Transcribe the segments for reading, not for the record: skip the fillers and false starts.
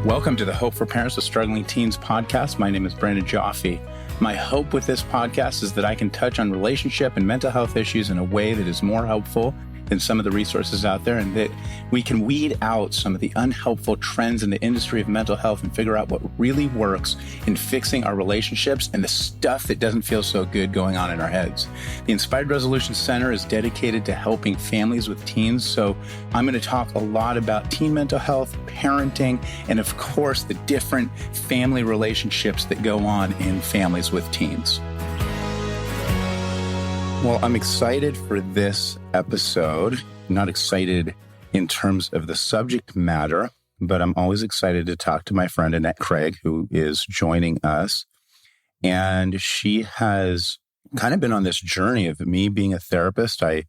Welcome to the Hope for Parents of Struggling Teens podcast. My name is Brandon Joffe. My hope with this podcast is that I can touch on relationship and mental health issues in a way that is more helpful than some of the resources out there, and that we can weed out some of the unhelpful trends in the industry of mental health and figure out what really works in fixing our relationships and the stuff that doesn't feel so good going on in our heads. The Inspired Resolution Center is dedicated to helping families with teens, so I'm going to talk a lot about teen mental health, parenting, and of course, the different family relationships that go on in families with teens. Well, I'm excited for this episode. Not excited in terms of the subject matter, but I'm always excited to talk to my friend Annette Craig, who is joining us. And she has kind of been on this journey of me being a therapist. I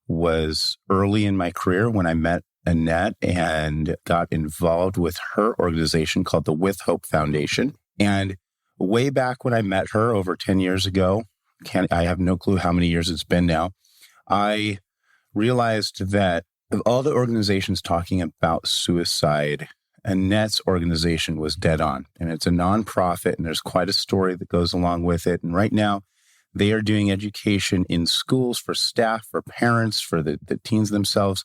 was early in my career when I met Annette and got involved with her organization called the With Hope Foundation. And way back when I met her over 10 years ago, I have no clue how many years it's been now, I realized that of all the organizations talking about suicide, Annette's organization was dead on. And it's a nonprofit, and there's quite a story that goes along with it. And right now, they are doing education in schools for staff, for parents, for the teens themselves,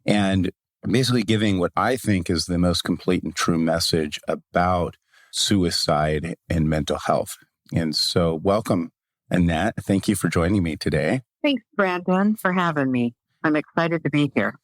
and basically giving what I think is the most complete and true message about suicide and mental health. And so welcome, Annette. Thank you for joining me today. Thanks, Brandon, for having me. I'm excited to be here.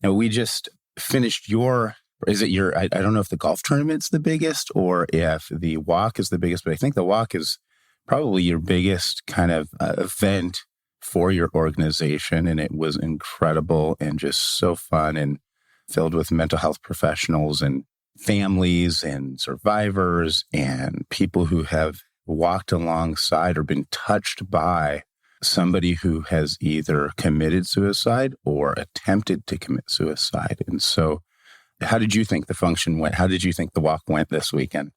Now, we just finished I don't know if the golf tournament's the biggest or if the walk is the biggest, but I think the walk is probably your biggest kind of event for your organization. And it was incredible and just so fun and filled with mental health professionals and families and survivors and people who have walked alongside or been touched by somebody who has either committed suicide or attempted to commit suicide. And so how did you think the function went? How did you think the walk went this weekend?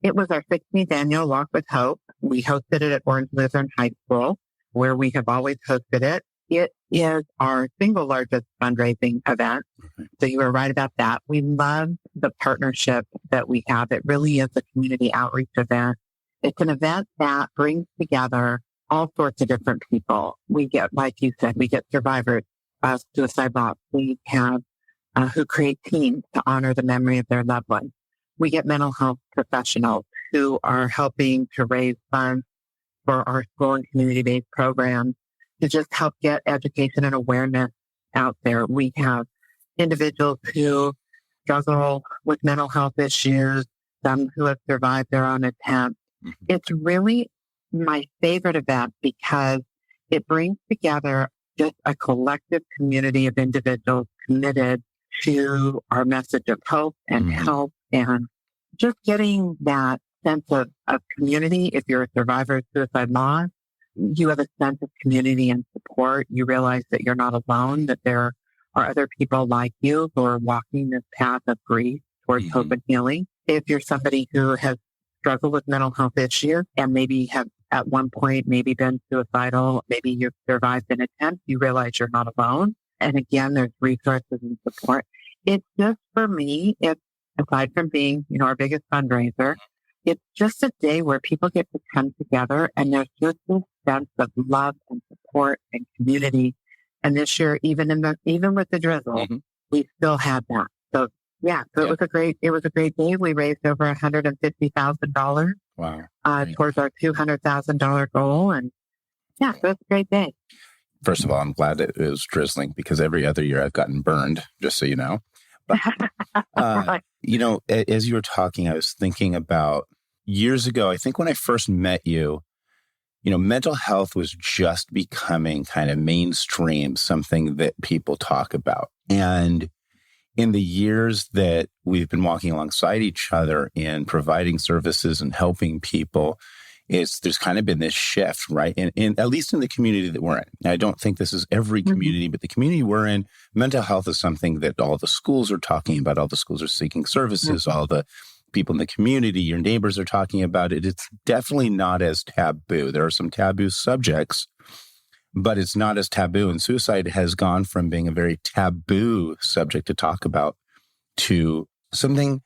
It was our 16th annual Walk with Hope. We hosted it at Orange Lutheran High School, where we have always hosted it. It is our single largest fundraising event. Okay. So you were right about that. We love the partnership that we have. It really is a community outreach event. It's an event that brings together all sorts of different people. We get, like you said, we get survivors of suicide loss. We have who create teams to honor the memory of their loved ones. We get mental health professionals who are helping to raise funds for our school and community-based programs to just help get education and awareness out there. We have individuals who struggle with mental health issues, some who have survived their own attempts. It's really my favorite event because it brings together just a collective community of individuals committed to our message of hope and help and just getting that sense of community. If you're a survivor of suicide loss, you have a sense of community and support. You realize that you're not alone, that there are other people like you who are walking this path of grief towards hope and healing. If you're somebody who has struggled with mental health issues and maybe have at one point maybe been suicidal, maybe you've survived an attempt, you realize you're not alone. And again, there's resources and support. It's just, for me, it's aside from being, our biggest fundraiser, it's just a day where people get to come together and there's just this sense of love and support and community. And this year, even with the drizzle, we still had that. So it was a great day. We raised over $150,000 towards our $200,000 goal. And so it's a great day. First of all, I'm glad that it was drizzling because every other year I've gotten burned, just so you know. But, Right. As you were talking, I was thinking about years ago, I think when I first met you, mental health was just becoming kind of mainstream, something that people talk about. And in the years that we've been walking alongside each other in providing services and helping people, there's kind of been this shift, right? And at least in the community that we're in. Now, I don't think this is every community, but the community we're in, mental health is something that all the schools are talking about. All the schools are seeking services. All the people in the community, your neighbors are talking about it. It's definitely not as taboo. There are some taboo subjects, but it's not as taboo. And suicide has gone from being a very taboo subject to talk about to something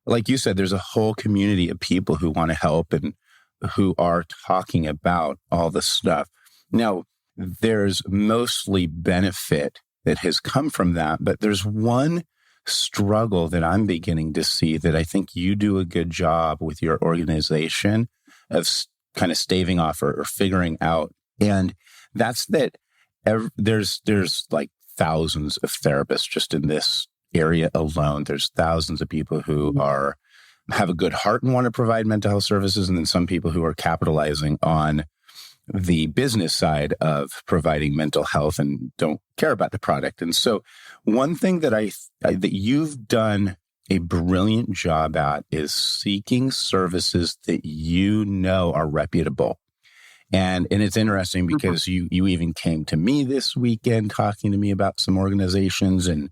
like you said, there's a whole community of people who want to help and who are talking about all this stuff. Now, there's mostly benefit that has come from that, but there's one struggle that I'm beginning to see that I think you do a good job with your organization of kind of staving off or figuring out. And that's that there's like thousands of therapists just in this area alone. There's thousands of people who have a good heart and want to provide mental health services, and then some people who are capitalizing on the business side of providing mental health and don't care about the product. And so one thing that that you've done a brilliant job at is seeking services that you know are reputable. And it's interesting because you even came to me this weekend talking to me about some organizations. And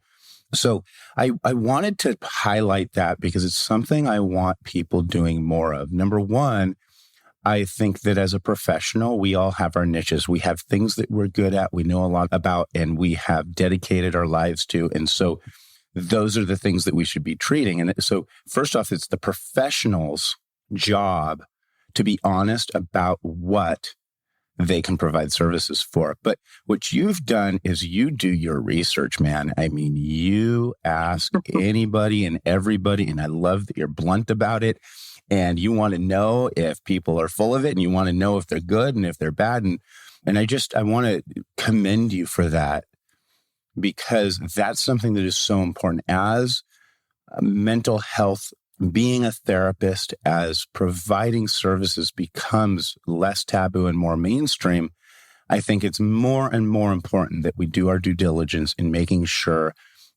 so I wanted to highlight that because it's something I want people doing more of. Number one, I think that as a professional, we all have our niches. We have things that we're good at, we know a lot about, and we have dedicated our lives to. And so those are the things that we should be treating. And so first off, it's the professional's job to be honest about what they can provide services for. But what you've done is you do your research, man. I mean, you ask anybody and everybody, and I love that you're blunt about it. And you want to know if people are full of it, and you want to know if they're good and if they're bad. And I want to commend you for that, because that's something that is so important as mental health. Being a therapist, as providing services becomes less taboo and more mainstream, I think it's more and more important that we do our due diligence in making sure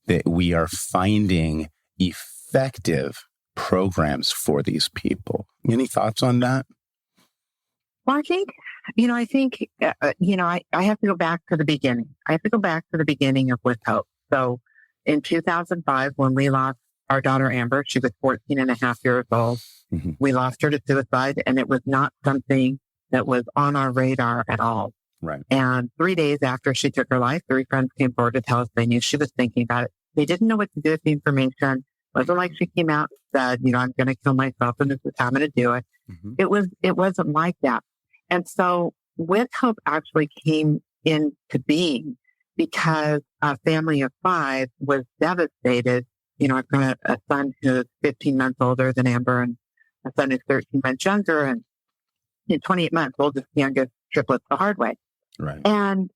that we are finding effective programs for these people. Any thoughts on that? Well, I have to go back to the beginning. I have to go back to the beginning of With Hope. So in 2005, when we lost our daughter, Amber, she was 14 and a half years old. Mm-hmm. We lost her to suicide, and it was not something that was on our radar at all. Right. And 3 days after she took her life, 3 friends came forward to tell us they knew she was thinking about it. They didn't know what to do with the information. It wasn't like she came out and said, I'm going to kill myself and this is how I'm going to do it. Mm-hmm. It wasn't like that. And so With Hope actually came into being because a family of 5 was devastated. I've got a son who's 15 months older than Amber and a son who's 13 months younger and 28 months, oldest, youngest triplets the hard way. Right. And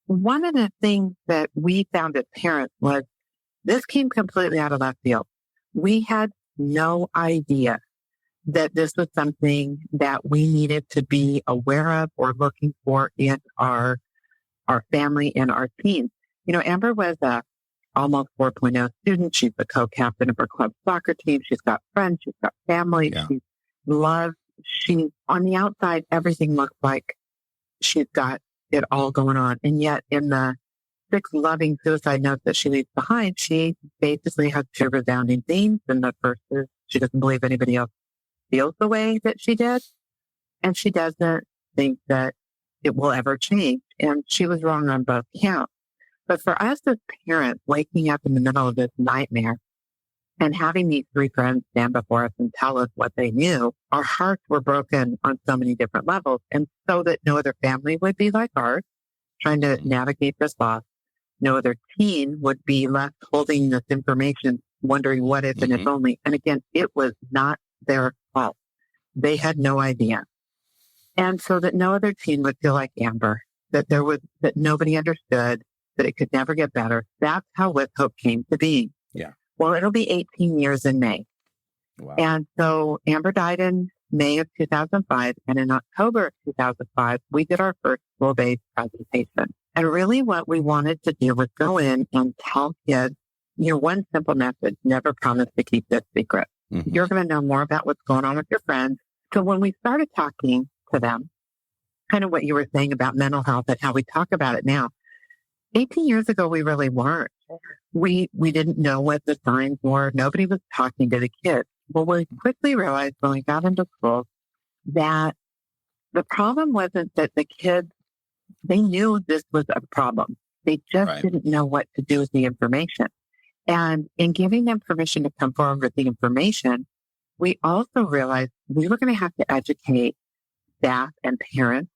one of the things that we found as parents was this came completely out of left field. We had no idea that this was something that we needed to be aware of or looking for in our family and our teens. Amber was a almost 4.0 student. She's the co-captain of her club soccer team. She's got friends. She's got family. Yeah. She's loved. She's on the outside. Everything looks like she's got it all going on. And yet in the 6 loving suicide notes that she leaves behind, she basically has 2 resounding themes. And the first is she doesn't believe anybody else feels the way that she did. And she doesn't think that it will ever change. And she was wrong on both counts. But for us as parents, waking up in the middle of this nightmare and having these 3 friends stand before us and tell us what they knew, our hearts were broken on so many different levels. And so that no other family would be like ours, trying to navigate this loss, no other teen would be left holding this information, wondering what if and if only. And again, it was not their fault. They had no idea. And so that no other teen would feel like Amber, that nobody understood, that it could never get better. That's how With Hope came to be. Yeah. Well, it'll be 18 years in May. Wow. And so Amber died in May of 2005. And in October of 2005, we did our first school-based presentation. And really what we wanted to do was go in and tell kids, one simple message: never promise to keep this secret. Mm-hmm. You're going to know more about what's going on with your friends. So when we started talking to them, kind of what you were saying about mental health and how we talk about it now, 18 years ago, we really weren't. We didn't know what the signs were. Nobody was talking to the kids. Well, we quickly realized when we got into school that the problem wasn't that the kids, they knew this was a problem. They just didn't know what to do with the information. And in giving them permission to come forward with the information, we also realized we were going to have to educate staff and parents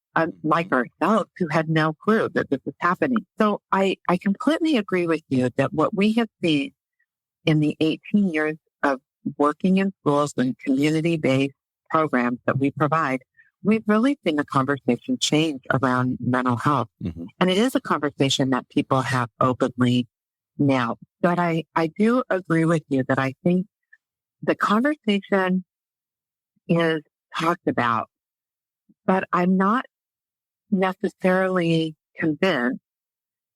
like ourselves who had no clue that this was happening. So I completely agree with you that what we have seen in the 18 years of working in schools and community-based programs that we provide, we've really seen the conversation change around mental health. Mm-hmm. And it is a conversation that people have openly now. But I do agree with you that I think the conversation is talked about, but I'm not necessarily convinced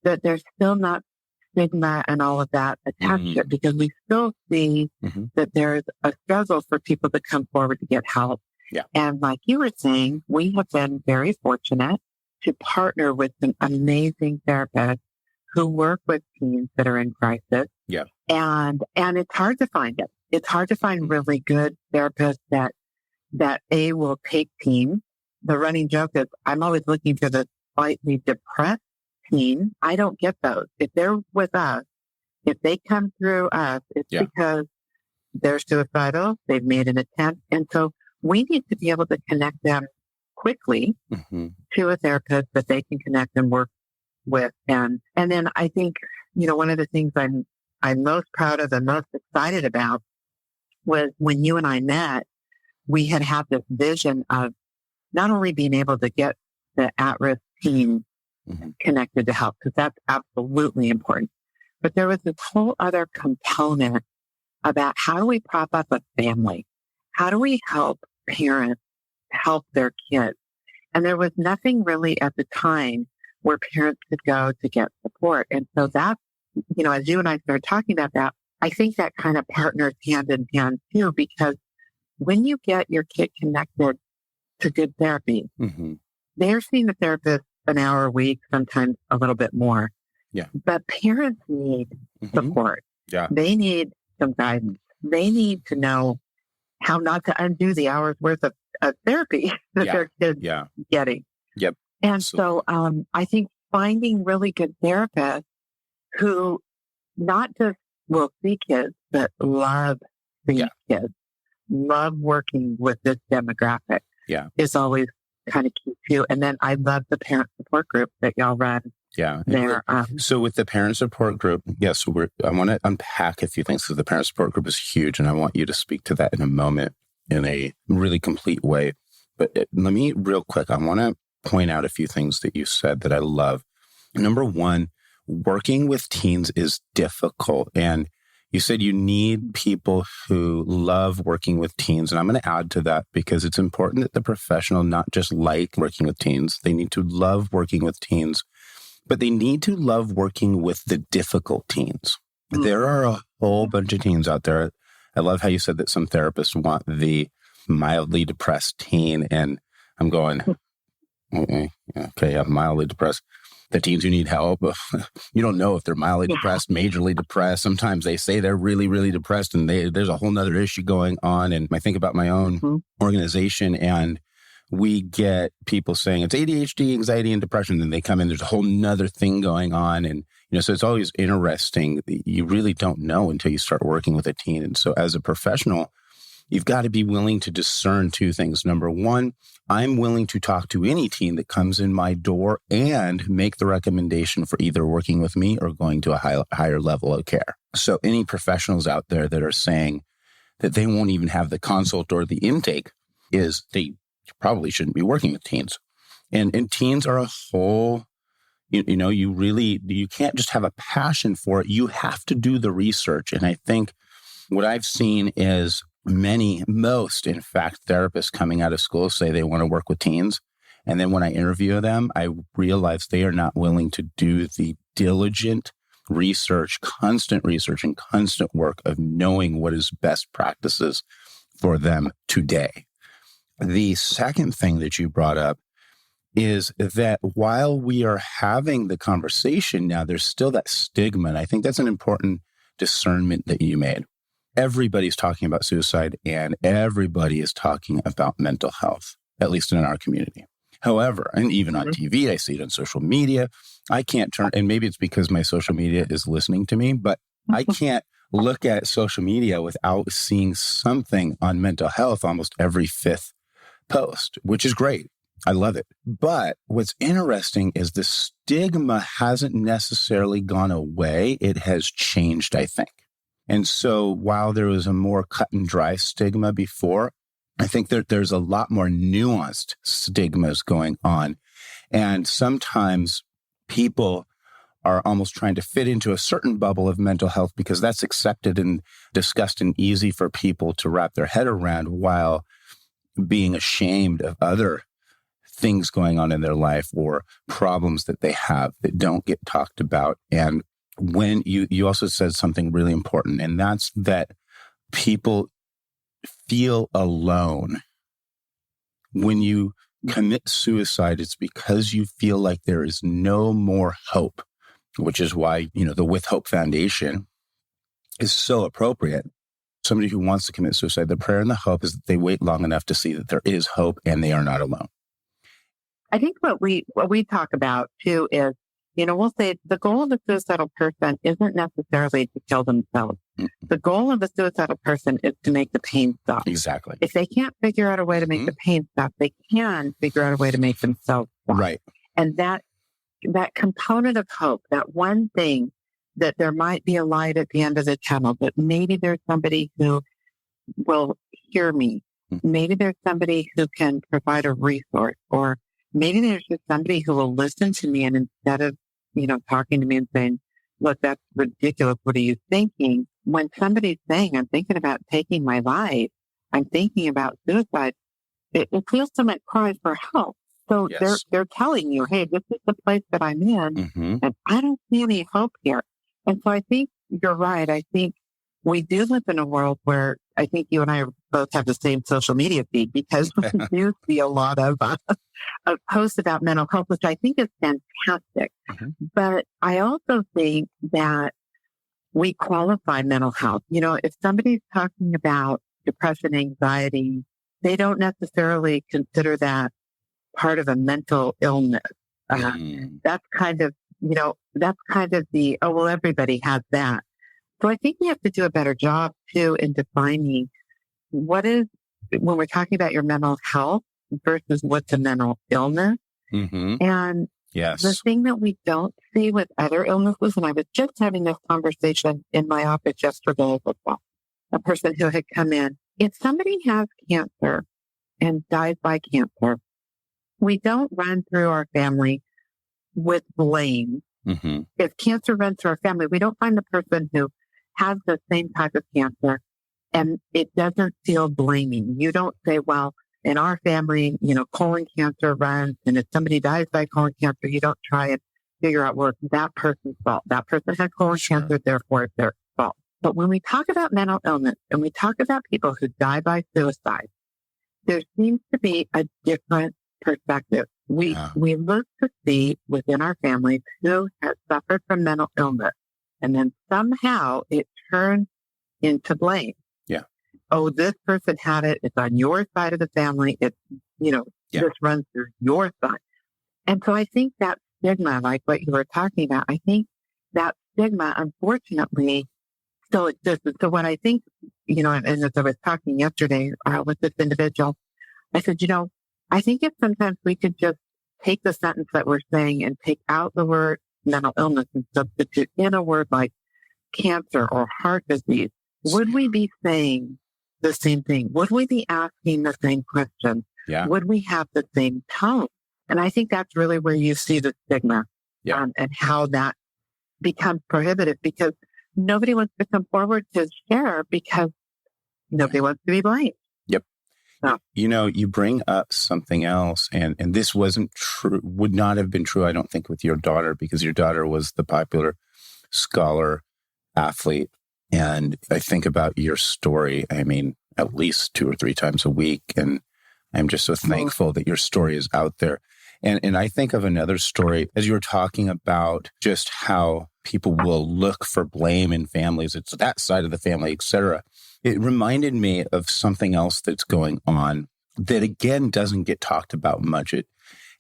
that there's still not stigma and all of that attached to it, because we still see that there's a struggle for people to come forward to get help. Yeah. And like you were saying, we have been very fortunate to partner with some amazing therapists who work with teens that are in crisis. Yeah. And it's hard to find it. It's hard to find really good therapists that will take teens. The running joke is I'm always looking for the slightly depressed teen. I don't get those. If they're with us, if they come through us, it's because they're suicidal. They've made an attempt. And so we need to be able to connect them quickly to a therapist that they can connect and work with. And then I think, one of the things I'm most proud of and most excited about was when you and I met, we had this vision of not only being able to get the at-risk teen connected to help, because that's absolutely important, but there was this whole other component about how do we prop up a family? How do we help parents help their kids? And there was nothing really at the time where parents could go to get support. And so that's, as you and I started talking about that, I think that kind of partners hand in hand too, because when you get your kid connected to good therapy, they're seeing a therapist an hour a week, sometimes a little bit more. Yeah. But parents need support. Yeah. They need some guidance. They need to know how not to undo the hours worth of therapy that their kids getting. Yep. And so I think finding really good therapists who not just will see kids, but love these kids, love working with this demographic is always kind of key too. And then I love the parent support group that y'all run. Yeah. There. So with the parent support group, I want to unpack a few things because the parent support group is huge, and I want you to speak to that in a moment in a really complete way. But let me real quick, I want to point out a few things that you said that I love. Number one, working with teens is difficult. And you said you need people who love working with teens. And I'm going to add to that because it's important that the professional not just like working with teens. They need to love working with teens, but they need to love working with the difficult teens. There are a whole bunch of teens out there. I love how you said that some therapists want the mildly depressed teen. And I'm going, okay, I'm mildly depressed. The teens who need help, you don't know if they're mildly depressed, majorly depressed. Sometimes they say they're really, really depressed and there's a whole nother issue going on. And I think about my own organization, and we get people saying it's ADHD, anxiety, and depression. Then they come in, there's a whole nother thing going on. And, so it's always interesting. You really don't know until you start working with a teen. And so as a professional, you've got to be willing to discern two things. Number one, I'm willing to talk to any teen that comes in my door and make the recommendation for either working with me or going to a higher level of care. So any professionals out there that are saying that they won't even have the consult or the intake is they probably shouldn't be working with teens. And teens are a whole, you can't just have a passion for it. You have to do the research. And I think what I've seen is most, in fact, therapists coming out of school say they want to work with teens. And then when I interview them, I realize they are not willing to do the diligent research, constant and constant work of knowing what is best practices for them today. The second thing that you brought up is that while we are having the conversation now, there's still that stigma. And I think that's an important discernment that you made. Everybody's talking about suicide and everybody is talking about mental health, at least in our community. However, and even on TV, I see it on social media. I can't turn, and maybe it's because my social media is listening to me, but I can't look at social media without seeing something on mental health almost every fifth post, which is great. I love it. But what's interesting is the stigma hasn't necessarily gone away. It has changed, I think. And so while there was a more cut and dry stigma before, I think there's a lot more nuanced stigmas going on. And sometimes people are almost trying to fit into a certain bubble of mental health because that's accepted and discussed and easy for people to wrap their head around, while being ashamed of other things going on in their life or problems that they have that don't get talked about. And when you also said something really important, and that's that people feel alone. When you commit suicide, it's because you feel like there is no more hope, which is why, the With Hope Foundation is so appropriate. Somebody who wants to commit suicide, the prayer and the hope is that they wait long enough to see that there is hope and they are not alone. I think what we talk about too is, we'll say the goal of a suicidal person isn't necessarily to kill themselves. Mm-hmm. The goal of a suicidal person is to make the pain stop. Exactly. If they can't figure out a way to make the pain stop, they can figure out a way to make themselves stop. Right. And that component of hope, that one thing that there might be a light at the end of the tunnel, that maybe there's somebody who will hear me. Mm-hmm. Maybe there's somebody who can provide a resource, or maybe there's just somebody who will listen to me, and instead of, talking to me and saying, look, that's ridiculous. What are you thinking? When somebody's saying, I'm thinking about taking my life, I'm thinking about suicide, it feels to my cry for help. So yes. they're telling you, hey, this is the place that I'm in, mm-hmm. and I don't see any hope here. And so I think you're right. I think we do live in a world where I think you and I both have the same social media feed, because we do see a lot of posts about mental health, which I think is fantastic. Mm-hmm. But I also think that we qualify mental health. If somebody's talking about depression, anxiety, they don't necessarily consider that part of a mental illness. That's kind of the, oh, well, everybody has that. So I think we have to do a better job too in defining what is, when we're talking about your mental health versus what's a mental illness. Mm-hmm. And yes, the thing that we don't see with other illnesses, and I was just having this conversation in my office yesterday with a person who had come in. If somebody has cancer and dies by cancer, we don't run through our family with blame. Mm-hmm. If cancer runs through our family, we don't find the person who has the same type of cancer and it doesn't feel blaming. You don't say, well, in our family, colon cancer runs, and if somebody dies by colon cancer, you don't try and figure out, well, it's that person's fault. That person had colon cancer, therefore it's their fault. But when we talk about mental illness and we talk about people who die by suicide, there seems to be a different perspective. We look to see within our families who has suffered from mental illness, and then somehow it turns into blame. Yeah. Oh, this person had it. It's on your side of the family. It's, this runs through your side. And so I think that stigma, like what you were talking about, I think that stigma, unfortunately, still exists. And so when I think, and as I was talking yesterday with this individual, I said, I think if sometimes we could just take the sentence that we're saying and take out the word mental illness and substitute in a word like cancer or heart disease, would we be saying the same thing? Would we be asking the same questions? Yeah. Would we have the same tone? And I think that's really where you see the stigma and how that becomes prohibitive, because nobody wants to come forward to share because nobody wants to be blamed. Yep. So. You bring up something else, and this wasn't true, would not have been true, I don't think, with your daughter, because your daughter was the popular scholar athlete. And I think about your story, at least 2 or 3 times a week. And I'm just so thankful that your story is out there. And I think of another story, as you were talking about just how people will look for blame in families. It's that side of the family, et cetera. It reminded me of something else that's going on that, again, doesn't get talked about much.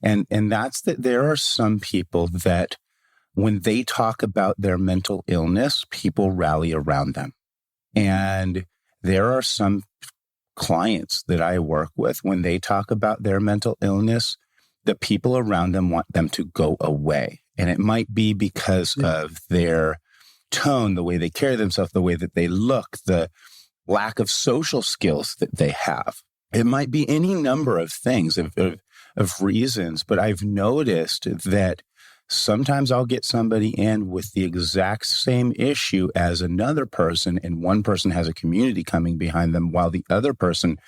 And that's that there are some people that when they talk about their mental illness, people rally around them. And there are some clients that I work with, when they talk about their mental illness, the people around them want them to go away. And it might be because of their tone, the way they carry themselves, the way that they look, the lack of social skills that they have. It might be any number of things, of reasons, but I've noticed that sometimes I'll get somebody in with the exact same issue as another person, and one person has a community coming behind them while the other person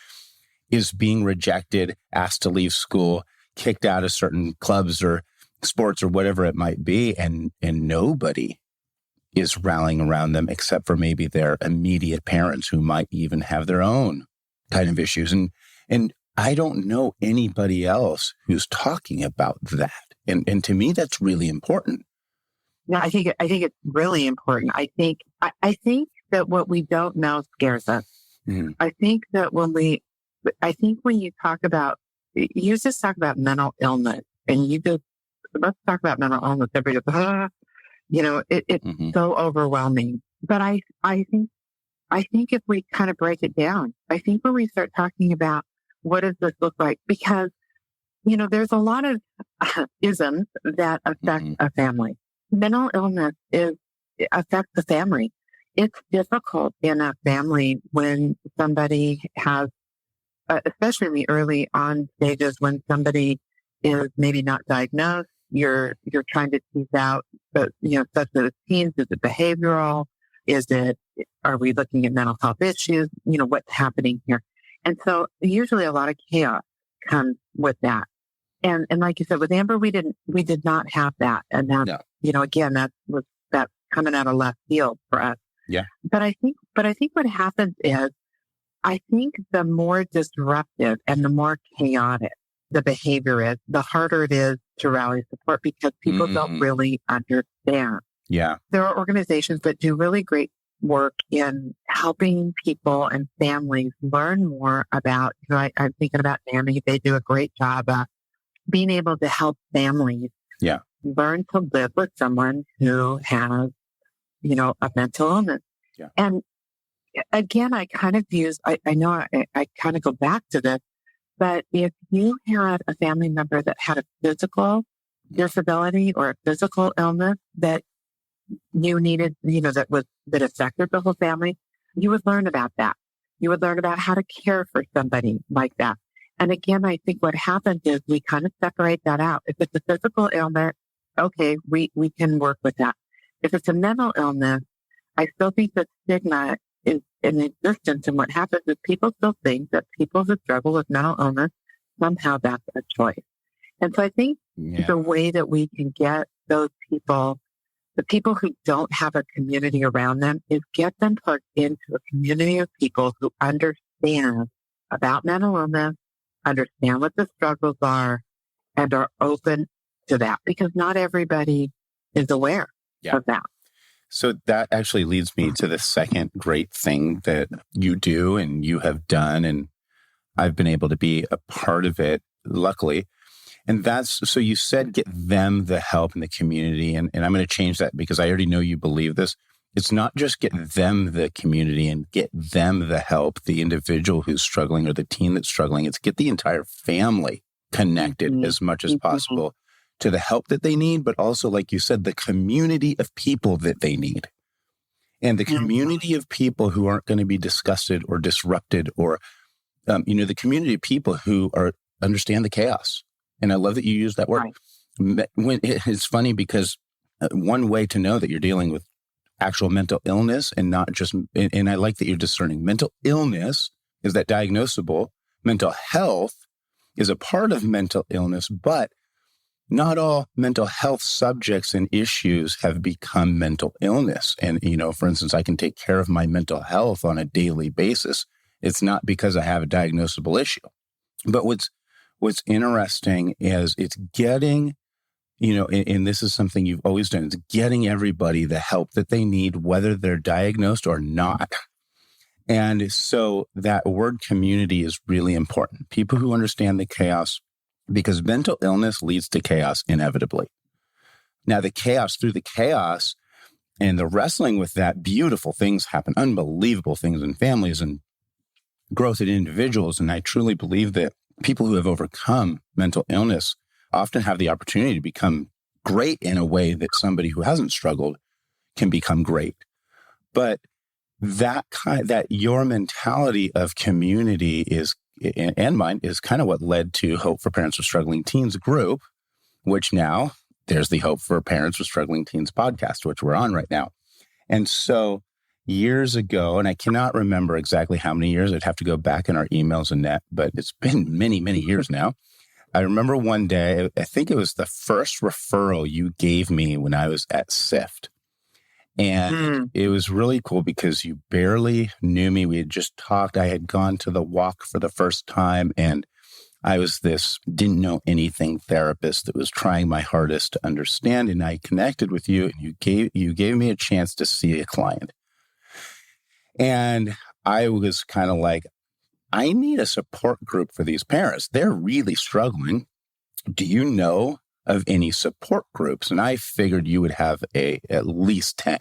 is being rejected, asked to leave school, kicked out of certain clubs or sports or whatever it might be, and nobody is rallying around them except for maybe their immediate parents, who might even have their own kind of issues. And I don't know anybody else who's talking about that. And to me, that's really important. No, I think it's really important. I think that what we don't know scares us. Mm-hmm. I think when you talk about, you just talk about mental illness, and let's talk about mental illness. Everybody goes, it's Mm-hmm. so overwhelming. But I think if we kind of break it down, I think when we start talking about what does this look like, because there's a lot of isms that affect Mm-hmm. a family. Mental illness affects the family. It's difficult in a family when somebody has, especially in the early on stages, when somebody is maybe not diagnosed. You're trying to tease out, such as teens. Is it behavioral? Are we looking at mental health issues? What's happening here? And so usually a lot of chaos comes with that. And like you said, with Amber, we did not have that. And that, again, that's coming out of left field for us. Yeah. But I think what happens is, I think the more disruptive and the more chaotic the behavior is, the harder it is to rally support, because people don't really understand. Yeah. There are organizations that do really great work in helping people and families learn more about, I'm thinking about NAMI. They do a great job of being able to help families learn to live with someone who has, a mental illness. Yeah. And again, I kind of I know I kind of go back to this, but if you had a family member that had a physical disability or a physical illness that you needed, that affected the whole family, you would learn about that. You would learn about how to care for somebody like that. And again, I think what happens is we kind of separate that out. If it's a physical illness, okay, we can work with that. If it's a mental illness, I still think that stigma is in existence. And what happens is people still think that people who struggle with mental illness, somehow that's a choice. And so I think the way that we can get those people, the people who don't have a community around them, is get them plugged into a community of people who understand about mental illness, understand what the struggles are, and are open to that, because not everybody is aware of that. So that actually leads me to the second great thing that you do and you have done, and I've been able to be a part of it, luckily. And so you said get them the help in the community, and I'm going to change that because I already know you believe this. It's not just get them the community and get them the help, the individual who's struggling or the teen that's struggling. It's get the entire family connected as much as possible to the help that they need, but also, like you said, the community of people that they need. And the community of people who aren't going to be disgusted or disrupted, or, the community of people who understand the chaos. And I love that you use that word. Right. It's funny because one way to know that you're dealing with actual mental illness and not just, and I like that you're discerning. Mental illness is that diagnosable. Mental health is a part of mental illness, but not all mental health subjects and issues have become mental illness. And, for instance, I can take care of my mental health on a daily basis. It's not because I have a diagnosable issue. But what's interesting is it's getting, and this is something you've always done, it's getting everybody the help that they need, whether they're diagnosed or not. And so that word community is really important. People who understand the chaos, because mental illness leads to chaos inevitably. Now, through the chaos and the wrestling with that, beautiful things happen, unbelievable things in families and growth in individuals. And I truly believe that people who have overcome mental illness often have the opportunity to become great in a way that somebody who hasn't struggled can become great. But that your mentality of community and mine is kind of what led to Hope for Parents with Struggling Teens group, which now there's the Hope for Parents with Struggling Teens podcast, which we're on right now. And so years ago, and I cannot remember exactly how many years, I'd have to go back in our emails, Annette, but it's been many, many years now. I remember one day, I think it was the first referral you gave me when I was at SIFT. And it was really cool because you barely knew me. We had just talked. I had gone to the walk for the first time, and I was this didn't know anything therapist that was trying my hardest to understand. And I connected with you, and you gave me a chance to see a client. And I was kind of like, I need a support group for these parents. They're really struggling. Do you know of any support groups? And I figured you would have at least 10.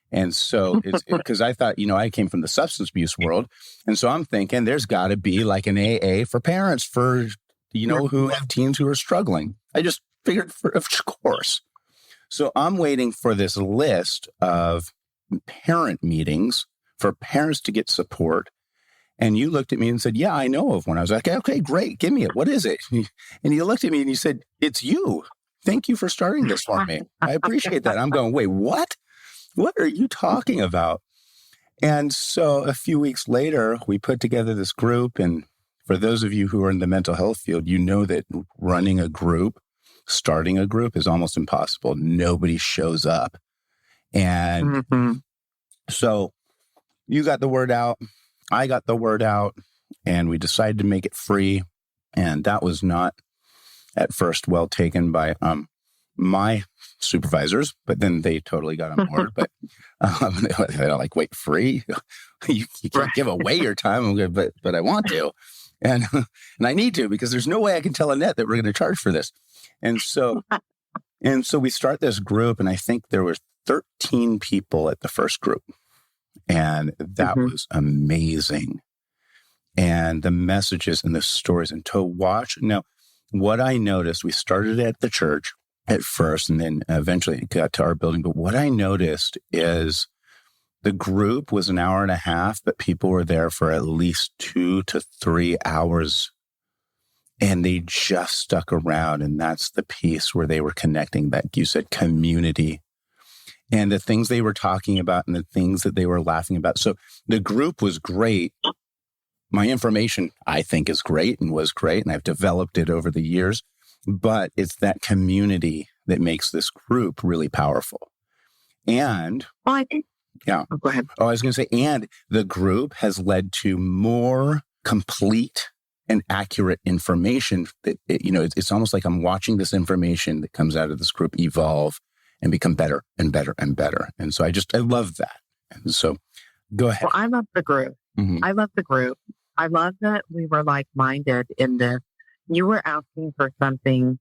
And so it's because I thought, I came from the substance abuse world. And so I'm thinking there's got to be like an AA for parents for, who have teens who are struggling. I just figured, of course. So I'm waiting for this list of parent meetings for parents to get support. And you looked at me and said, yeah, I know of one. I was like, okay, great. Give me it. What is it? And you looked at me and you said, it's you. Thank you for starting this for me. I appreciate that. I'm going, wait, what? What are you talking about? And so a few weeks later, we put together this group. And for those of you who are in the mental health field, you know that running a group, starting a group is almost impossible. Nobody shows up. And so you got the word out. I got the word out, and we decided to make it free. And that was not at first well taken by my supervisors, but then they totally got on board. But they're like, wait, free? you can't give away your time, but I want to. And I need to, because there's no way I can tell Annette that we're going to charge for this. And so we start this group, and I think there were 13 people at the first group. And that was amazing. And the messages and the stories, and to watch. Now, what I noticed, we started at the church at first, and then eventually it got to our building. But what I noticed is the group was an hour and a half, but people were there for at least 2 to 3 hours. And they just stuck around. And that's the piece where they were connecting, that you said community. And the things they were talking about and the things that they were laughing about. So the group was great. My information, I think, is great and was great. And I've developed it over the years. But it's that community that makes this group really powerful. And I think, yeah. Oh, go ahead. Oh, I was going to say, and the group has led to more complete and accurate information that, it's almost like I'm watching this information that comes out of this group evolve and become better and better and better. And so I love that. And so go ahead. Well, I love the group. I love the group. I love that we were like-minded in this. You were asking for something.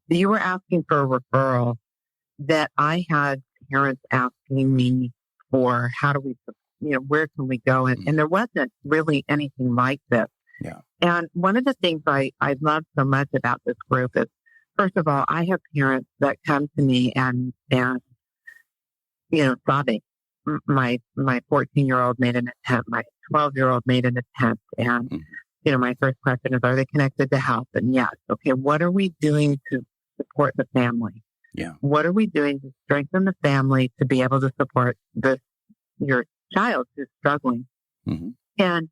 You were asking for a referral that I had parents asking me for. How do we, where can we go? And there wasn't really anything like this. Yeah. And one of the things I love so much about this group is, first of all, I have parents that come to me and sobbing. My 14-year-old made an attempt. My 12-year-old made an attempt. And, my first question is, are they connected to help? And yes. Okay, what are we doing to support the family? Yeah. What are we doing to strengthen the family to be able to support your child who's struggling? And,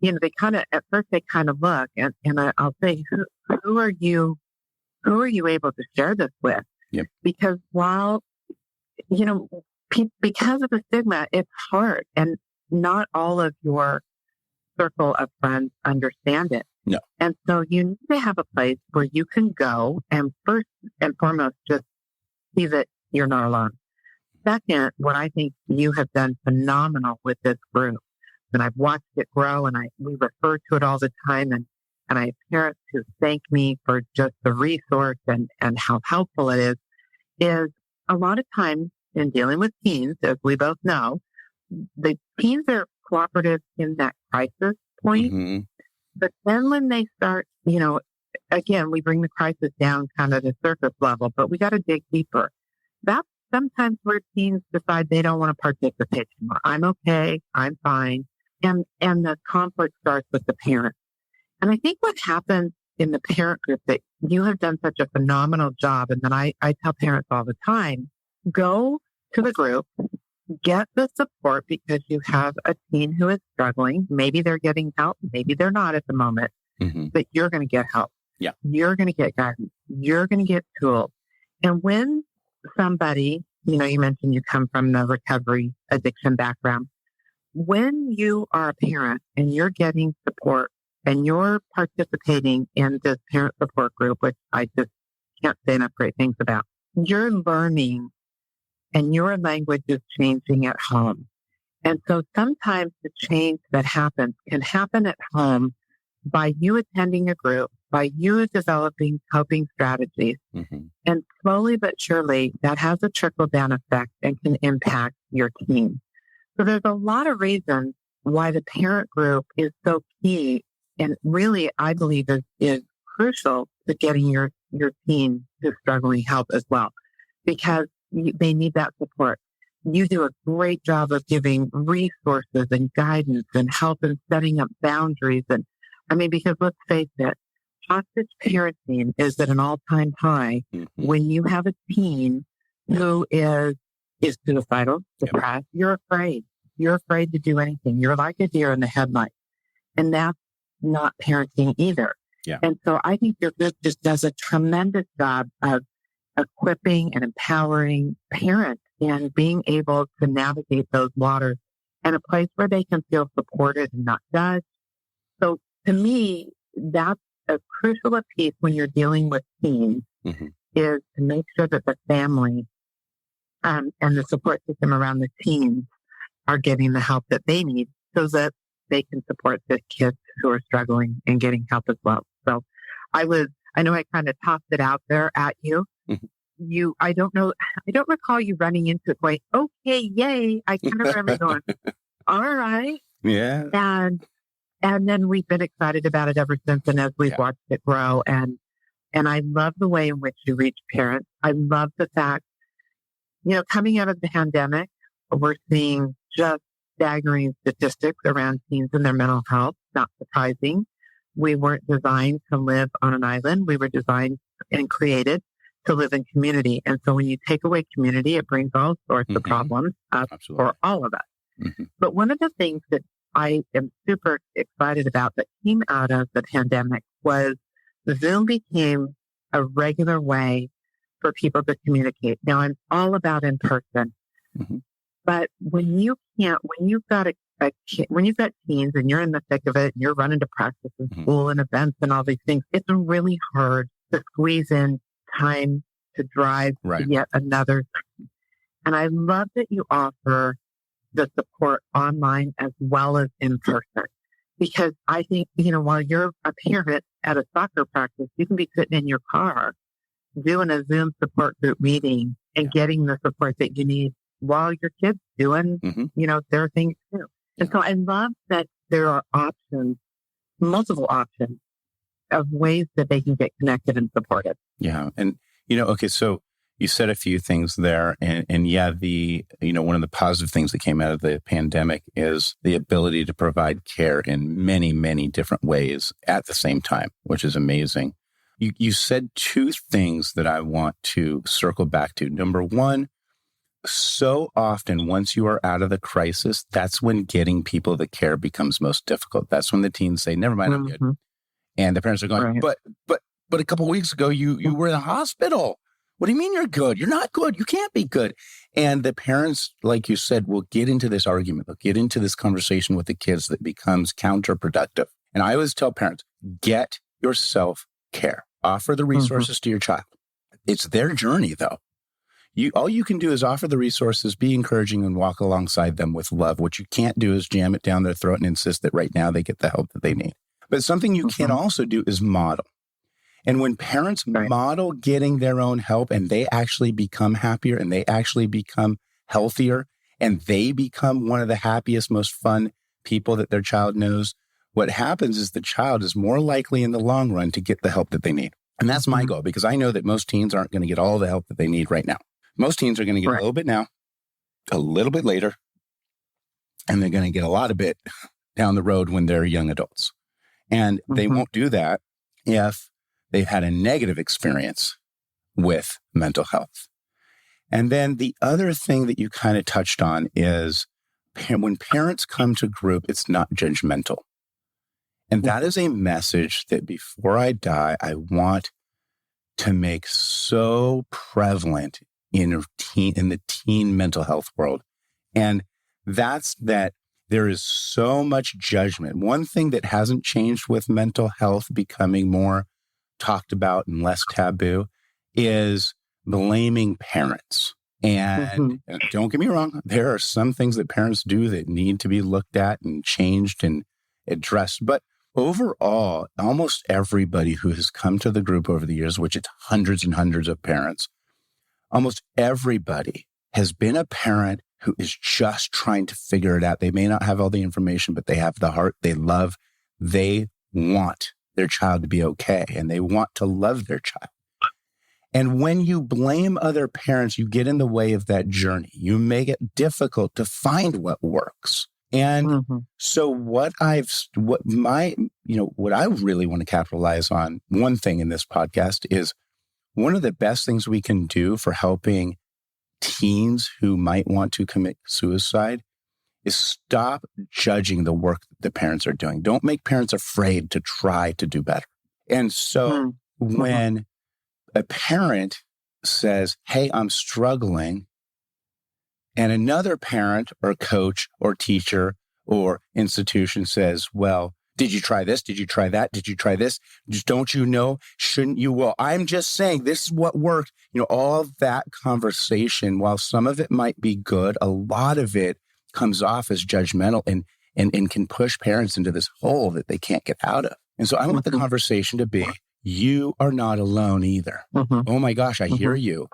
at first they kind of look and I'll say, who are you able to share this with? Yep. Because while, because of the stigma, it's hard, and not all of your circle of friends understand it. No. And so you need to have a place where you can go and first and foremost, just see that you're not alone. Second, what I think you have done phenomenal with this group, and I've watched it grow, and we refer to it all the time, and I have parents who thank me for just the resource and how helpful it is a lot of times in dealing with teens, as we both know, the teens are cooperative in that crisis point. Mm-hmm. But then when they start, again, we bring the crisis down kind of to surface level, but we got to dig deeper. That's sometimes where teens decide they don't want to participate anymore. I'm okay. I'm fine. And the conflict starts with the parent. And I think what happens in the parent group that you have done such a phenomenal job, and then I tell parents all the time, go to the group, get the support because you have a teen who is struggling. Maybe they're getting help. Maybe they're not at the moment, but you're going to get help. Yeah. You're going to get guidance. You're going to get tools. And when somebody, you mentioned you come from the recovery addiction background. When you are a parent and you're getting support and you're participating in this parent support group, which I just can't say enough great things about, you're learning and your language is changing at home. And so sometimes the change that happens can happen at home by you attending a group, by you developing coping strategies. And slowly but surely, that has a trickle-down effect and can impact your team. So there's a lot of reasons why the parent group is so key and really, I believe, is crucial to getting your teen who's struggling help as well, because they need that support. You do a great job of giving resources and guidance and help and setting up boundaries. And because let's face it, hostage parenting is at an all-time high when you have a teen who is suicidal, depressed. You're afraid. You're afraid to do anything. You're like a deer in the headlights. And that's not parenting either. Yeah. And so I think your group just does a tremendous job of equipping and empowering parents and being able to navigate those waters and a place where they can feel supported and not judged. So to me, that's a crucial piece when you're dealing with teens is to make sure that the family and the support system around the teens are getting the help that they need so that they can support the kids who are struggling and getting help as well. So I know I kind of tossed it out there at you. I don't recall you running into it going, okay, yay. I kind of remember going, all right. Yeah. And then we've been excited about it ever since. And as we've watched it grow and I love the way in which you reach parents. I love the fact, coming out of the pandemic, we're seeing just staggering statistics around teens and their mental health. Not surprising. We weren't designed to live on an island. We were designed and created to live in community. And so when you take away community, it brings all sorts of problems up for all of us. But one of the things that I am super excited about that came out of the pandemic was Zoom became a regular way for people to communicate. Now I'm all about in person, but when you've got teens and you're in the thick of it, and you're running to practice and school and events and all these things, it's really hard to squeeze in time to drive to yet another thing. And I love that you offer the support online as well as in person, because I think, while you're a parent at a soccer practice, you can be sitting in your car doing a Zoom support group meeting and getting the support that you need while your kid's doing, their things too. And so I love that there are options, multiple options of ways that they can get connected and supported. Yeah. And, okay, so you said a few things there. And yeah, one of the positive things that came out of the pandemic is the ability to provide care in many, many different ways at the same time, which is amazing. You said two things that I want to circle back to. Number one, so often once you are out of the crisis, that's when getting people the care becomes most difficult. That's when the teens say, never mind, I'm good. And the parents are going, but a couple of weeks ago, you were in the hospital. What do you mean you're good? You're not good. You can't be good. And the parents, like you said, will get into this argument. They'll get into this conversation with the kids that becomes counterproductive. And I always tell parents, get yourself care. Offer the resources to your child. It's their journey, though. All you can do is offer the resources, be encouraging, and walk alongside them with love. What you can't do is jam it down their throat and insist that right now they get the help that they need. But something you can also do is model. And when parents Right. model getting their own help and they actually become happier and they actually become healthier and they become one of the happiest, most fun people that their child knows, what happens is the child is more likely in the long run to get the help that they need. And that's my goal, because I know that most teens aren't going to get all the help that they need right now. Most teens are going to get a little bit now, a little bit later, and they're going to get a lot of it down the road when they're young adults. And they won't do that if they've had a negative experience with mental health. And then the other thing that you kind of touched on is when parents come to group, it's not judgmental. And that is a message that before I die, I want to make so prevalent in the teen mental health world. And that's that there is so much judgment. One thing that hasn't changed with mental health becoming more talked about and less taboo is blaming parents. And don't get me wrong, there are some things that parents do that need to be looked at and changed and addressed. But overall, almost everybody who has come to the group over the years, which it's hundreds and hundreds of parents, almost everybody has been a parent who is just trying to figure it out. They may not have all the information, but they have the heart. They love, they want their child to be okay, and they want to love their child. And when you blame other parents, you get in the way of that journey. You make it difficult to find what works. And so what I really want to capitalize on, one thing in this podcast is one of the best things we can do for helping teens who might want to commit suicide is stop judging the work that the parents are doing. Don't make parents afraid to try to do better. And so when a parent says, hey, I'm struggling, and another parent or coach or teacher or institution says, well, did you try this? Did you try that? Did you try this? Don't you know? Shouldn't you? Well, I'm just saying this is what worked. All of that conversation, while some of it might be good, a lot of it comes off as judgmental and can push parents into this hole that they can't get out of. And so I want the conversation to be, you are not alone either. Oh my gosh, I hear you.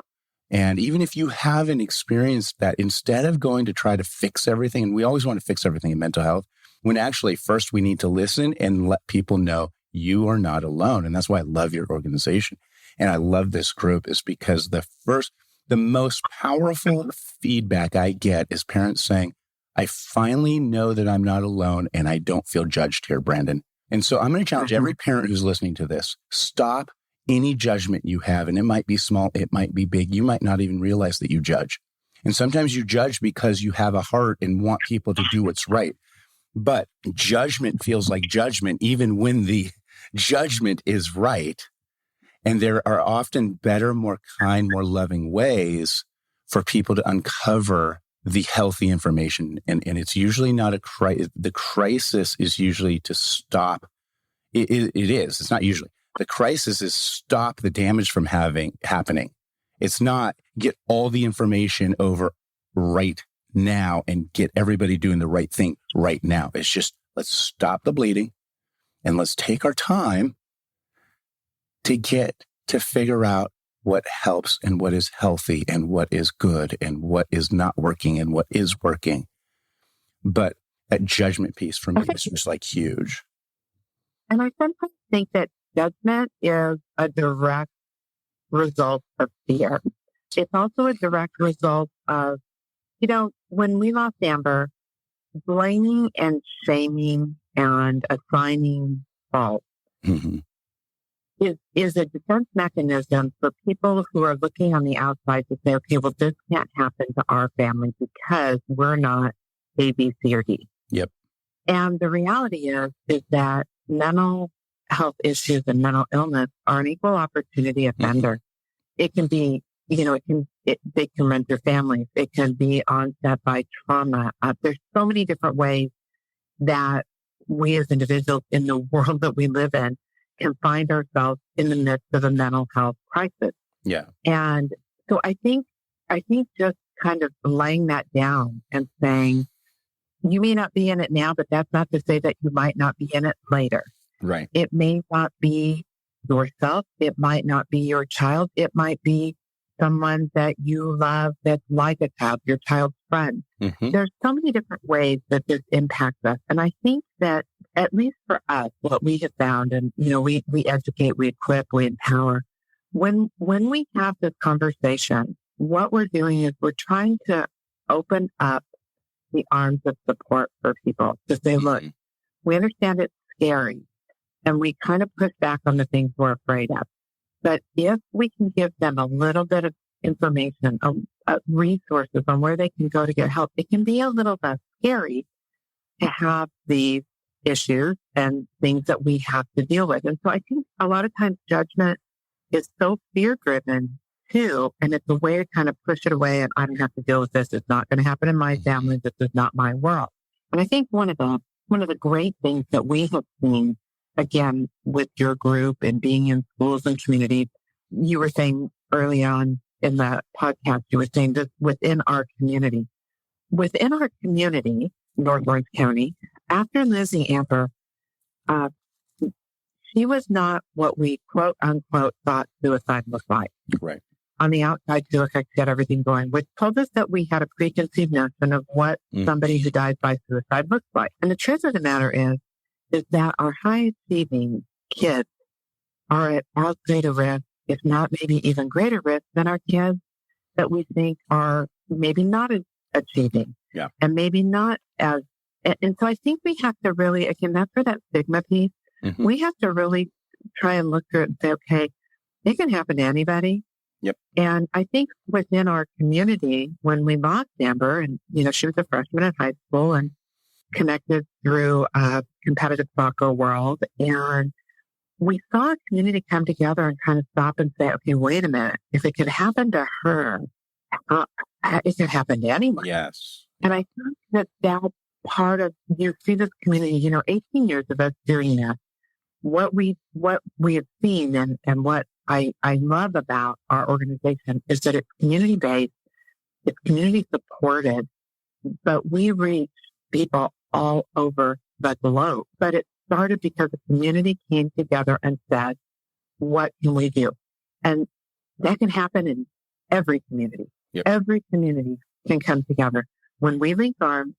And even if you haven't experienced that, instead of going to try to fix everything, and we always want to fix everything in mental health, when actually first we need to listen and let people know you are not alone. And that's why I love your organization. And I love this group is because the most powerful feedback I get is parents saying, I finally know that I'm not alone and I don't feel judged here, Brandon. And so I'm going to challenge every parent who's listening to this. Stop any judgment you have. And it might be small, it might be big. You might not even realize that you judge. And sometimes you judge because you have a heart and want people to do what's right. But judgment feels like judgment, even when the judgment is right. And there are often better, more kind, more loving ways for people to uncover the healthy information. And it's usually not a crisis. The crisis is usually to stop. It is. It's not usually. The crisis is stop the damage from happening. It's not get all the information over right now and get everybody doing the right thing right now. It's just, let's stop the bleeding and let's take our time to figure out what helps and what is healthy and what is good and what is not working and what is working. But that judgment piece for me is just like huge. And I sometimes think that judgment is a direct result of fear. It's also a direct result of, when we lost Amber, blaming and shaming and assigning fault is a defense mechanism for people who are looking on the outside to say, okay, well, this can't happen to our family because we're not A, B, C, or D. Yep. And the reality is that mental health issues and mental illness are an equal opportunity offender. It can be, they can render families. It can be onset by trauma. There's so many different ways that we as individuals in the world that we live in can find ourselves in the midst of a mental health crisis. Yeah. And so I think just kind of laying that down and saying, you may not be in it now, but that's not to say that you might not be in it later. Right. It may not be yourself. It might not be your child. It might be someone that you love that's like a child, your child's friend. Mm-hmm. There's so many different ways that this impacts us. And I think that at least for us, what we have found, and, we educate, we equip, we empower. When we have this conversation, what we're doing is we're trying to open up the arms of support for people to say, look, we understand it's scary, and we kind of push back on the things we're afraid of. But if we can give them a little bit of information, resources on where they can go to get help, it can be a little less scary to have these issues and things that we have to deal with. And so I think a lot of times judgment is so fear-driven too, and it's a way to kind of push it away, and I don't have to deal with this. It's not going to happen in my family. This is not my world. And I think one of the great things that we have seen, again, with your group and being in schools and communities, you were saying early on in the podcast, you were saying that within our community, North Orange County, after Lizzie Amber, she was not what we quote unquote thought suicide looked like. Right. On the outside, she looked like she had everything going, which told us that we had a preconceived notion of what somebody who dies by suicide looks like. And the truth of the matter is that our high achieving kids are at as great a risk, if not maybe even greater risk, than our kids that we think are maybe not achieving. Yeah. And maybe not as, and so I think we have to really, again, that's where that stigma piece, we have to really try and look through it and say, okay, it can happen to anybody. Yep. And I think within our community, when we lost Amber, and, she was a freshman in high school and connected through a competitive soccer world, and we saw a community come together and kind of stop and say, okay, wait a minute. If it could happen to her, it could happen to anyone. Yes. And I think that part of, you see this community, 18 years of us doing that, what we have seen and what I love about our organization is that it's community-based, it's community-supported, but we reach people all over the globe. But it started because the community came together and said, what can we do? And that can happen in every community. Yep. Every community can come together. When we link arms,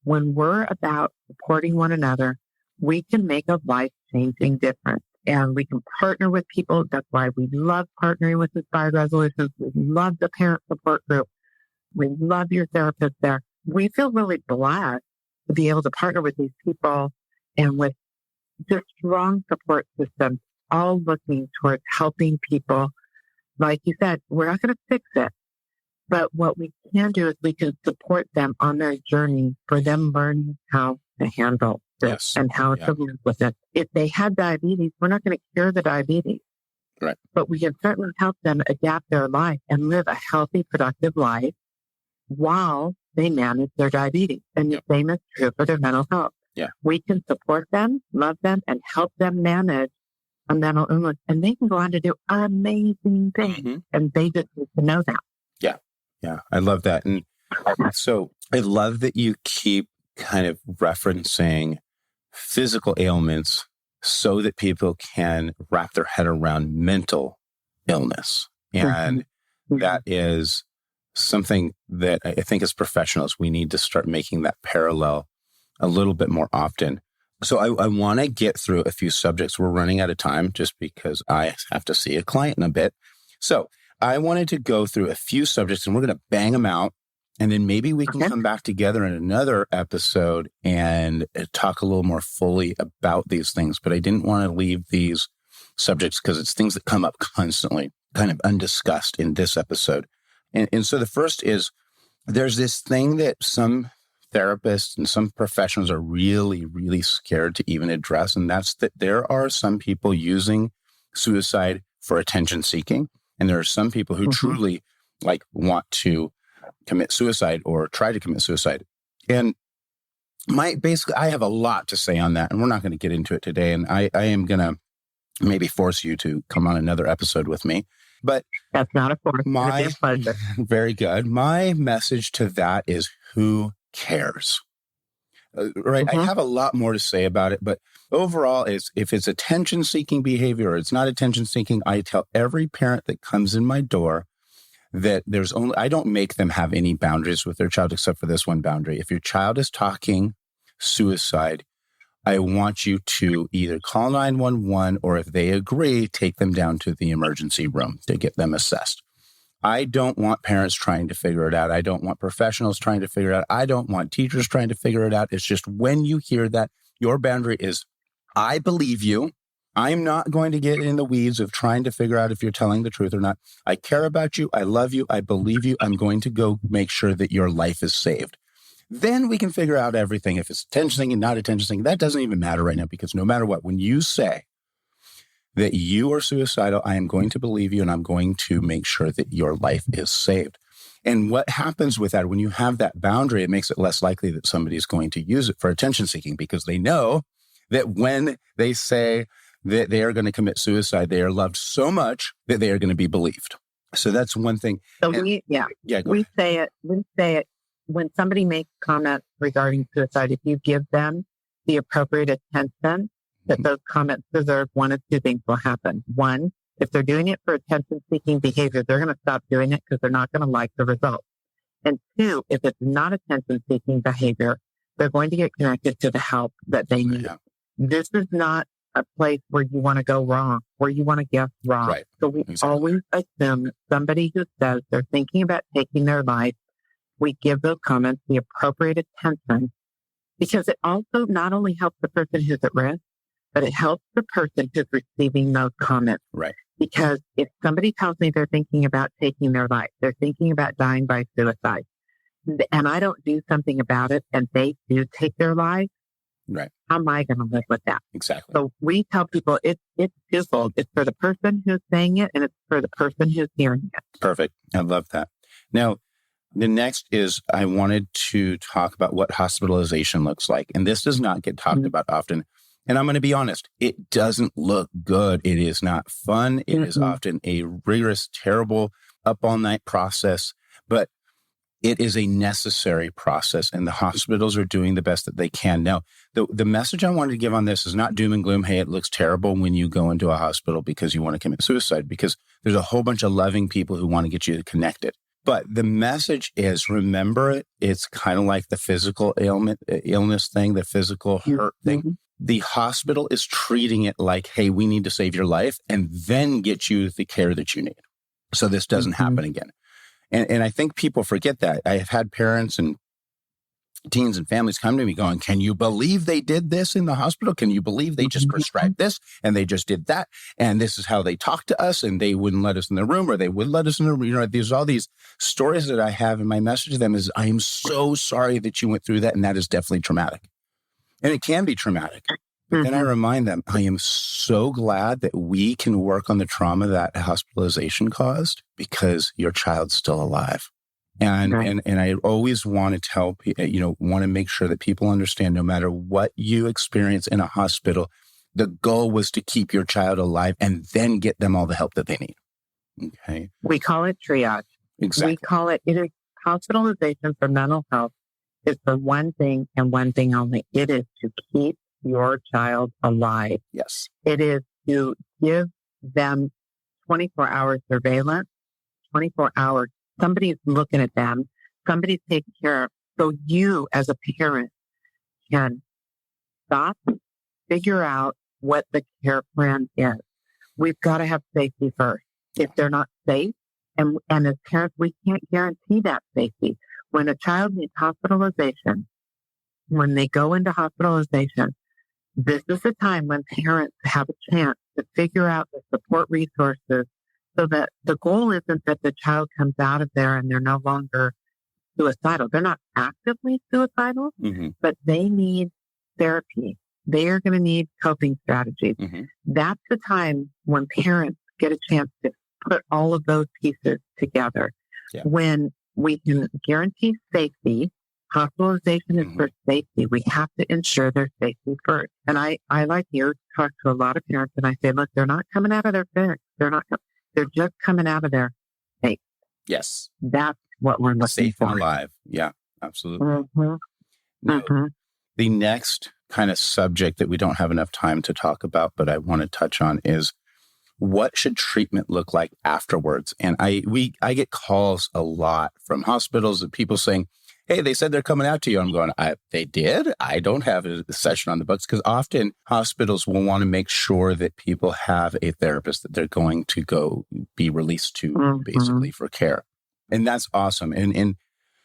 when we're about supporting one another, we can make a life-changing difference. And we can partner with people. That's why we love partnering with Inspired Resolutions. We love the parent support group. We love your therapist there. We feel really blessed to be able to partner with these people and with just strong support systems, all looking towards helping people. Like you said, we're not going to fix it. But what we can do is we can support them on their journey for them learning how to handle this and how to live with it. If they had diabetes, we're not going to cure the diabetes. Right. But we can certainly help them adapt their life and live a healthy, productive life while they manage their diabetes. And the same is true for their mental health. Yeah. We can support them, love them, and help them manage a mental illness. And they can go on to do amazing things. And they just need to know that. Yeah. Yeah. I love that. And so I love that you keep kind of referencing physical ailments so that people can wrap their head around mental illness. And that is something that I think as professionals, we need to start making that parallel a little bit more often. So I want to get through a few subjects. We're running out of time just because I have to see a client in a bit. So I wanted to go through a few subjects and we're going to bang them out. And then maybe we can come back together in another episode and talk a little more fully about these things. But I didn't want to leave these subjects because it's things that come up constantly, kind of undiscussed in this episode. And so the first is there's this thing that some therapists and some professionals are really, really scared to even address. And that's that there are some people using suicide for attention seeking. And there are some people who truly want to commit suicide or try to commit suicide. And I have a lot to say on that, and we're not going to get into it today. And I am going to maybe force you to come on another episode with me. But that's not a force. It'd be a pleasure. Very good. My message to that is who cares? right? I have a lot more to say about it, but overall, if it's attention-seeking behavior or it's not attention-seeking, I tell every parent that comes in my door that I don't make them have any boundaries with their child except for this one boundary. If your child is talking suicide, I want you to either call 911 or if they agree, take them down to the emergency room to get them assessed. I don't want parents trying to figure it out. I don't want professionals trying to figure it out. I don't want teachers trying to figure it out. It's just when you hear that, your boundary is, I believe you. I'm not going to get in the weeds of trying to figure out if you're telling the truth or not. I care about you. I love you. I believe you. I'm going to go make sure that your life is saved. Then we can figure out everything. If it's attention-seeking, not attention-seeking, that doesn't even matter right now, because no matter what, when you say that you are suicidal, I am going to believe you and I'm going to make sure that your life is saved. And what happens with that, when you have that boundary, it makes it less likely that somebody's going to use it for attention-seeking, because they know that when they say that they are going to commit suicide, they are loved so much that they are going to be believed. So that's one thing. So we say it when somebody makes comments regarding suicide. If you give them the appropriate attention that those comments deserve, one of two things will happen. One, if they're doing it for attention-seeking behavior, they're going to stop doing it because they're not going to like the results. And two, if it's not attention-seeking behavior, they're going to get connected to the help that they need. Yeah. This is not a place where you want to go wrong, where you want to guess wrong. Right. So we always assume somebody who says they're thinking about taking their life, we give those comments the appropriate attention, because it also not only helps the person who's at risk, but it helps the person who's receiving those comments. Right. Because if somebody tells me they're thinking about taking their life, they're thinking about dying by suicide, and I don't do something about it, and they do take their life, right, how am I going to live with that? Exactly. So we tell people it's twofold. It's for the person who's saying it, and it's for the person who's hearing it. Perfect. I love that. Now, the next is I wanted to talk about what hospitalization looks like. And this does not get talked about often. And I'm going to be honest, it doesn't look good. It is not fun. It is often a rigorous, terrible, up all night process, but it is a necessary process, and the hospitals are doing the best that they can. Now, the message I wanted to give on this is not doom and gloom. Hey, it looks terrible when you go into a hospital because you want to commit suicide, because there's a whole bunch of loving people who want to get you connected. But the message is, remember, it's kind of like the physical illness thing, the physical hurt thing. The hospital is treating it like, hey, we need to save your life and then get you the care that you need, so this doesn't happen again. And I think people forget that. I have had parents and teens and families come to me going, can you believe they did this in the hospital? Can you believe they just prescribed this and they just did that? And this is how they talked to us, and they wouldn't let us in the room, or they would let us in the room. You know, there's all these stories that I have, and my message to them is, I am so sorry that you went through that. And that is definitely traumatic. And it can be traumatic. But then I remind them, I am so glad that we can work on the trauma that hospitalization caused, because your child's still alive. And I always want to tell people, want to make sure that people understand, no matter what you experience in a hospital, the goal was to keep your child alive and then get them all the help that they need. Okay. We call it triage. Exactly. We call it is hospitalization for mental health is for one thing and one thing only. It is to keep your child alive. Yes. It is to give them 24-hour surveillance, 24 hours. Somebody's looking at them. Somebody's taking care of. So you, as a parent, can stop, figure out what the care plan is. We've got to have safety first. If they're not safe, and as parents, we can't guarantee that safety. When a child needs hospitalization, when they go into hospitalization, this is the time when parents have a chance to figure out the support resources, so that the goal isn't that the child comes out of there and they're no longer suicidal. They're not actively suicidal, but they need therapy. They are going to need coping strategies. That's the time when parents get a chance to put all of those pieces together. Yeah. When we can guarantee safety, hospitalization is for safety. We have to ensure their safety first. And I like you, talk to a lot of parents, and I say, look, they're not coming out of their fix. They're just coming out of their safe. Yes. That's what we're looking safe for. And alive. Yeah, absolutely. Now, The next kind of subject that we don't have enough time to talk about, but I want to touch on is what should treatment look like afterwards? And I get calls a lot from hospitals of people saying, hey, they said they're coming out to you. I'm going, they did? I don't have a session on the books, because often hospitals will want to make sure that people have a therapist that they're going to go be released to basically for care. And that's awesome. And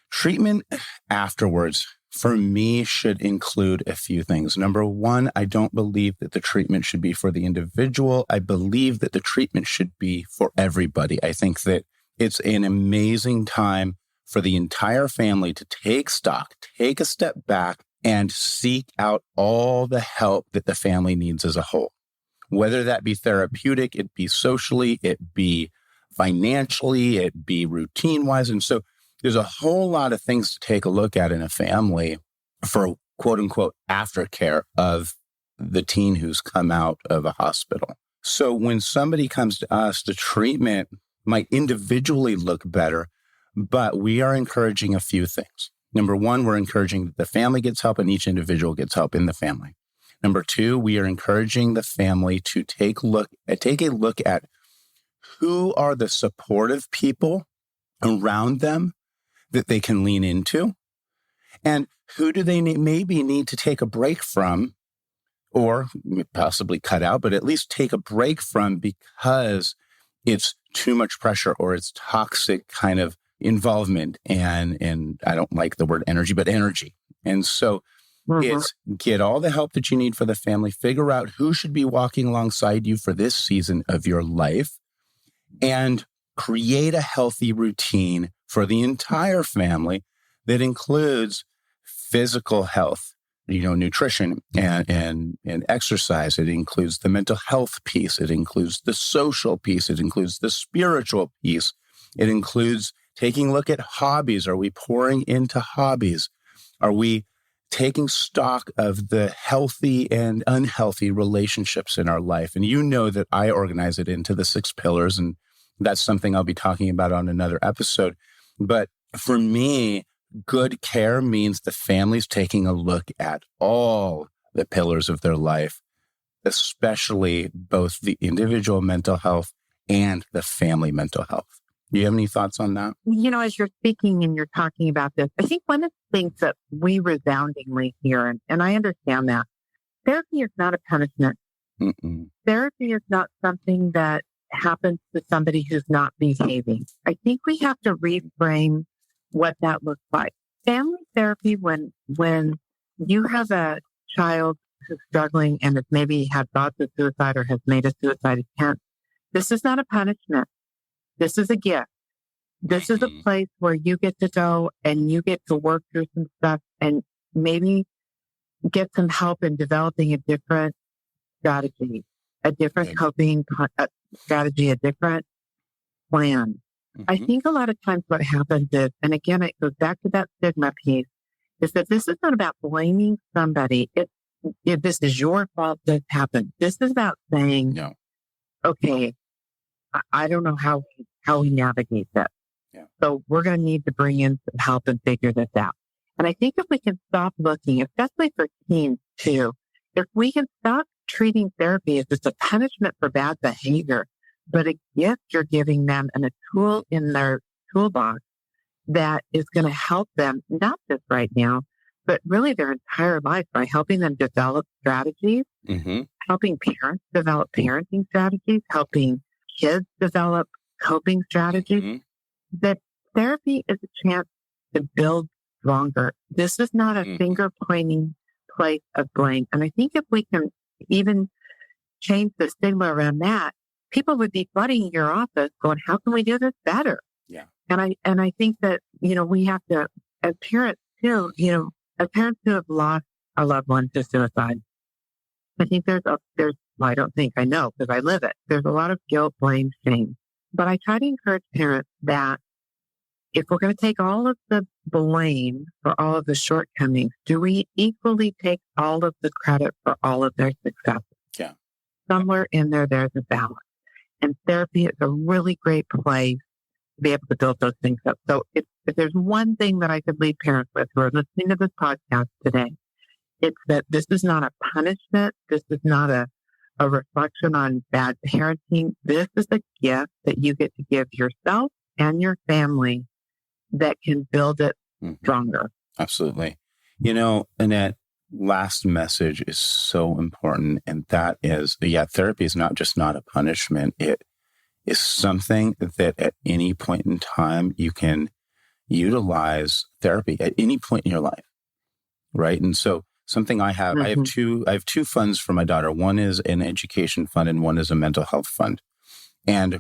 treatment afterwards, for me, should include a few things. Number one, I don't believe that the treatment should be for the individual. I believe that the treatment should be for everybody. I think that it's an amazing time for the entire family to take stock, take a step back, and seek out all the help that the family needs as a whole. Whether that be therapeutic, it be socially, it be financially, it be routine-wise. And so there's a whole lot of things to take a look at in a family for quote unquote aftercare of the teen who's come out of a hospital. So when somebody comes to us, the treatment might individually look better, but we are encouraging a few things. Number one, we're encouraging that the family gets help and each individual gets help in the family. Number two, we are encouraging the family to take a look at who are the supportive people around them that they can lean into, and who do they maybe need to take a break from, or possibly cut out, but at least take a break from because it's too much pressure or it's toxic kind of involvement. And I don't like the word energy, but energy. And so it's get all the help that you need for the family, figure out who should be walking alongside you for this season of your life, and create a healthy routine for the entire family that includes physical health, nutrition and exercise. It includes the mental health piece. It includes the social piece. It includes the spiritual piece. It includes taking a look at hobbies. Are we pouring into hobbies? Are we taking stock of the healthy and unhealthy relationships in our life? And you know that I organize it into the 6 pillars, and that's something I'll be talking about on another episode. But for me, good care means the family's taking a look at all the pillars of their life, especially both the individual mental health and the family mental health. Do you have any thoughts on that? As you're speaking and you're talking about this, I think one of the things that we resoundingly hear, and I understand that, therapy is not a punishment. Therapy is not something that happens to somebody who's not behaving. I think we have to reframe what that looks like. Family therapy, when you have a child who's struggling and has maybe had thoughts of suicide or has made a suicide attempt, this is not a punishment. This is a gift. This is a place where you get to go and you get to work through some stuff and maybe get some help in developing a different strategy, a different coping strategy, a different plan. I think a lot of times what happens is, and again, it goes back to that stigma piece, is that this is not about blaming somebody. This is your fault this happened. This is about saying, okay, I don't know how we navigate this. So we're going to need to bring in some help and figure this out. And I think if we can stop looking, especially for teens too, if we can stop treating therapy as just a punishment for bad behavior, but a gift you're giving them and a tool in their toolbox that is going to help them, not just right now, but really their entire life by helping them develop strategies, helping parents develop parenting strategies, helping kids develop coping strategies. That therapy is a chance to build stronger. This is not a finger pointing place of blame. And I think if we can even change the stigma around that, people would be flooding your office going, how can we do this better? And I think that, we have to, as parents too, as parents who have lost a loved one to suicide, I think I don't think I know because I live it. There's a lot of guilt, blame, shame. But I try to encourage parents that if we're going to take all of the blame for all of the shortcomings, do we equally take all of the credit for all of their successes? Somewhere in there's a balance. And therapy is a really great place to be able to build those things up. So if there's one thing that I could leave parents with who are listening to this podcast today, It's that this is not a punishment. This is not a reflection on bad parenting. This is a gift that you get to give yourself and your family that can build it stronger. Absolutely. Annette, last message is so important. And that is, therapy is not a punishment. It is something that at any point in time, you can utilize therapy at any point in your life. Right. And so something I have two funds for my daughter. One is an education fund and one is a mental health fund. And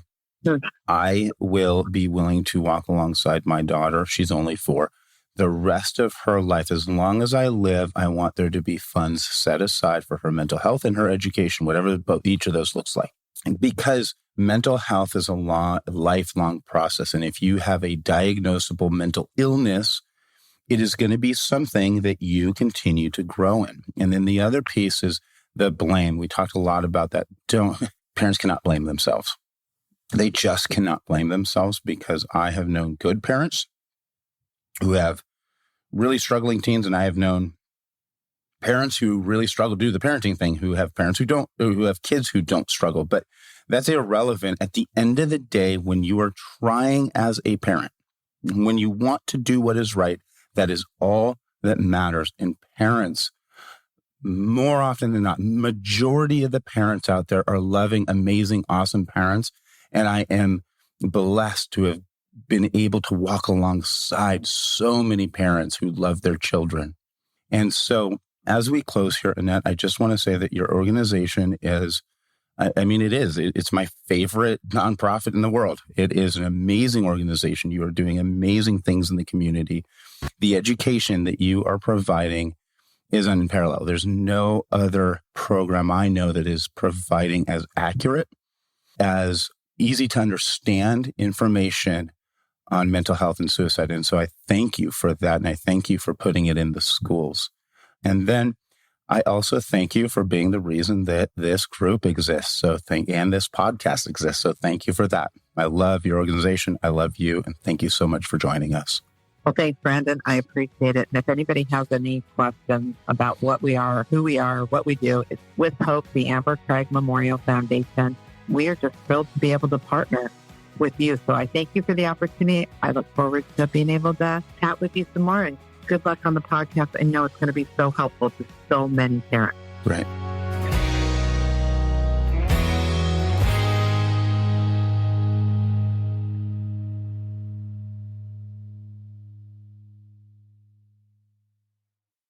I will be willing to walk alongside my daughter. She's only 4. The rest of her life, as long as I live, I want there to be funds set aside for her mental health and her education, whatever each of those looks like. And because mental health is a lifelong process. And if you have a diagnosable mental illness, it is going to be something that you continue to grow in. And then the other piece is the blame. We talked a lot about that. Parents cannot blame themselves. They just cannot blame themselves, because I have known good parents who have really struggling teens, and I have known parents who really struggle to do the parenting thing, who have parents who have kids who don't struggle. But that's irrelevant. At the end of the day, when you are trying as a parent, when you want to do what is right, that is all that matters. And parents, more often than not, majority of the parents out there are loving, amazing, awesome parents. And I am blessed to have been able to walk alongside so many parents who love their children. And so as we close here, Annette, I just want to say that your organization is, it's my favorite nonprofit in the world. It is an amazing organization. You are doing amazing things in the community. The education that you are providing is unparalleled. There's no other program I know that is providing as accurate, as easy to understand information on mental health and suicide. And so I thank you for that. And I thank you for putting it in the schools. And then I also thank you for being the reason that this group exists. And this podcast exists. So thank you for that. I love your organization. I love you. And thank you so much for joining us. Well, thanks, Brandon. I appreciate it. And if anybody has any questions about what we are, who we are, what we do, it's With Hope, the Amber Craig Memorial Foundation. We are just thrilled to be able to partner with you. So I thank you for the opportunity. I look forward to being able to chat with you some more, and good luck on the podcast. I know it's going to be so helpful to so many parents. Right.